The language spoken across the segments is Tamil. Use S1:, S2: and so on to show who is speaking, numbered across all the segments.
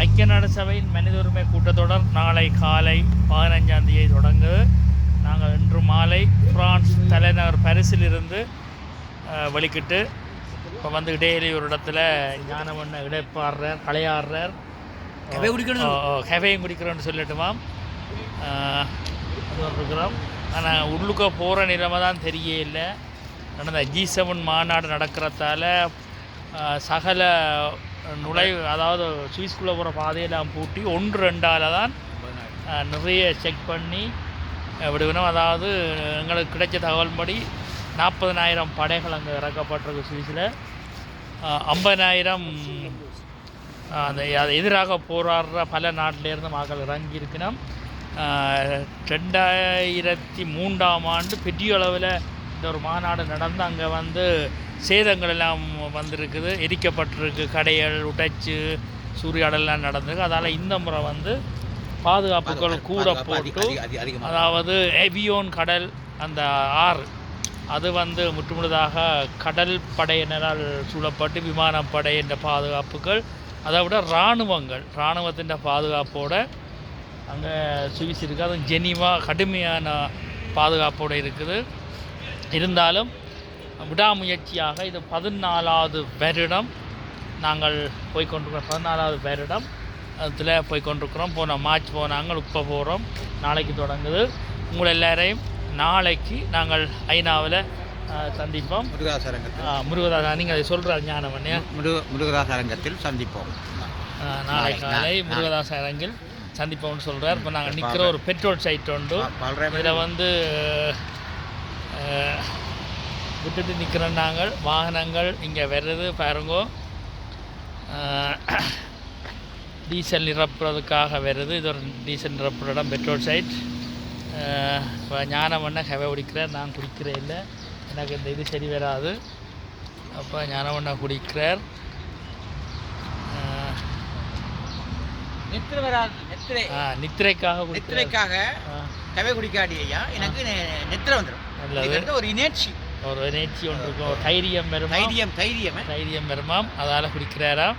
S1: ஐக்கிய நாடு சபையின் மனித உரிமை கூட்டத்தொடர் நாளை காலை 15ஆம் தேதி தொடங்குது. நாங்கள் இன்று மாலை பிரான்ஸ் தலைநகர் பாரிஸிலிருந்து வெளிக்கிட்டு இப்போ வந்து இடையிலே ஒரு இடத்துல ஞானமண்ண இடைப்பாடுறார், களையாடுறார், ஹெவையும் குடிக்கிறோன்னு சொல்லிட்டுமாம் இருக்கிறோம். ஆனால் உள்ளுக்க போகிற நிலைமை தான் தெரிய இல்லை. நடந்த G7 மாநாடு நடக்கிறதால சகல நுழைவு, அதாவது சுவிஸ்குள்ளே போகிற பாதையெல்லாம் பூட்டி 1-2ஆல் தான் நிறைய செக் பண்ணி விடுவினோம். அதாவது எங்களுக்கு கிடைச்ச தகவல்படி 40,000 படைகள் அங்கே இறக்கப்பட்டிருக்கு. சுவிஸில் 50,000 அந்த எதிராக போராடுற பல நாட்டிலேருந்து மக்கள் இறங்கியிருக்கணும். 2003ஆம் ஆண்டு பெரிய அளவில் இந்த ஒரு மாநாடு நடந்து அங்கே வந்து சேதங்கள் எல்லாம் வந்திருக்குது, எரிக்கப்பட்டிருக்கு, கடைகள் உடைச்சு சூறையாடலாம் நடந்திருக்கு. அதால் இந்த முறை வந்து பாதுகாப்புகள் கூட போட்டு, அதாவது எவியோன் கடல் அந்த ஆறு அது வந்து முற்றுமுழுதாக கடல் படையினரால் சூழப்பட்டு விமானப்படை என்ற பாதுகாப்புகள், அதை விட இராணுவத்தின் பாதுகாப்போடு அங்கே சுவிஸ் இருக்குது. அதுவும் ஜெனீவா கடுமையான பாதுகாப்போடு இருக்குது. இருந்தாலும் விடாமுயற்சியாக இது 14வது வருடம் நாங்கள் போய்கொண்டிருக்கிறோம். 14வது வருடம் அதில் போய்கொண்டிருக்கிறோம். போன மார்ச் போனாங்க, இப்போ போகிறோம். நாளைக்கு தொடங்குது. உங்களை எல்லாரையும் நாளைக்கு நாங்கள் ஐநாவில் சந்திப்போம். முருகதாஸ் நீங்கள் அதை சொல்கிறார் ஞானமண்ணே,
S2: முருகதாஸ் அரங்கத்தில் சந்திப்போம்.
S1: நாளை காலை முருகதாஸ் அரங்கில் சந்திப்போம்னு சொல்கிறார். இப்போ நாங்கள் நிற்கிற ஒரு பெட்ரோல் சைட் உண்டு. இதில் வந்து விட்டுட்டு நிற்கிறோம். நாங்கள் வாகனங்கள் இங்கே வருது பாருங்கோ, டீசல் நிரப்புறதுக்காக வருது. இது ஒரு டீசல் நிரப்புற இடம், பெட்ரோல் சைட். இப்போ ஞானமண்ண ஹெவை குடிக்கிறார், நான் குடிக்கிறேன் இல்லை, எனக்கு இந்த இது சரி வராது. அப்போ ஞானமண்ண குடிக்கிறார். நித்திரைக்காக
S2: ஹெவை குடிக்காடி ஐயா, எனக்கு நெத்திரை வந்துடும். ஒரு இனேட்சி ஒன்று இருக்கும்,
S1: தைரியம் வருமாம், அதால் குடிக்கிறாராம்.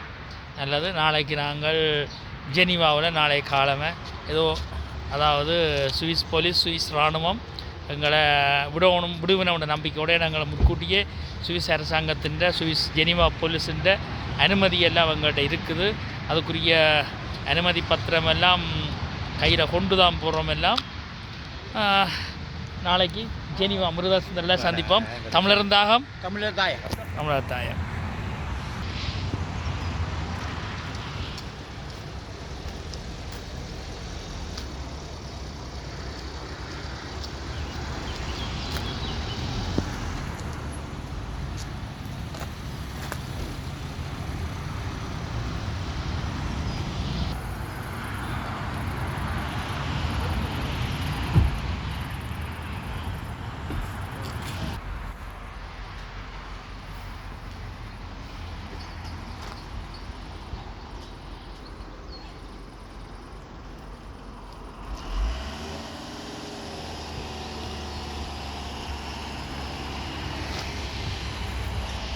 S1: நல்லது. நாளைக்கு நாங்கள் ஜெனீவாவில் நாளை காலமே ஏதோ, அதாவது சுவிஸ் போலீஸ், சுவிஸ் இராணுவம் எங்களை விடுவின நம்பிக்கையோடு நாங்கள் முன்கூட்டியே சுவிஸ் அரசாங்கத்தின், சுவிஸ் ஜெனீவா போலீஸின் அனுமதி எல்லாம் எங்கள்கிட்ட இருக்குது. அதுக்குரிய அனுமதி பத்திரம் எல்லாம் கையில் கொண்டு தான் போடுறோம். எல்லாம் நாளைக்கு ஜெனீவா முருகதாஸ் சந்திப்போம். தமிழர் தாயம்.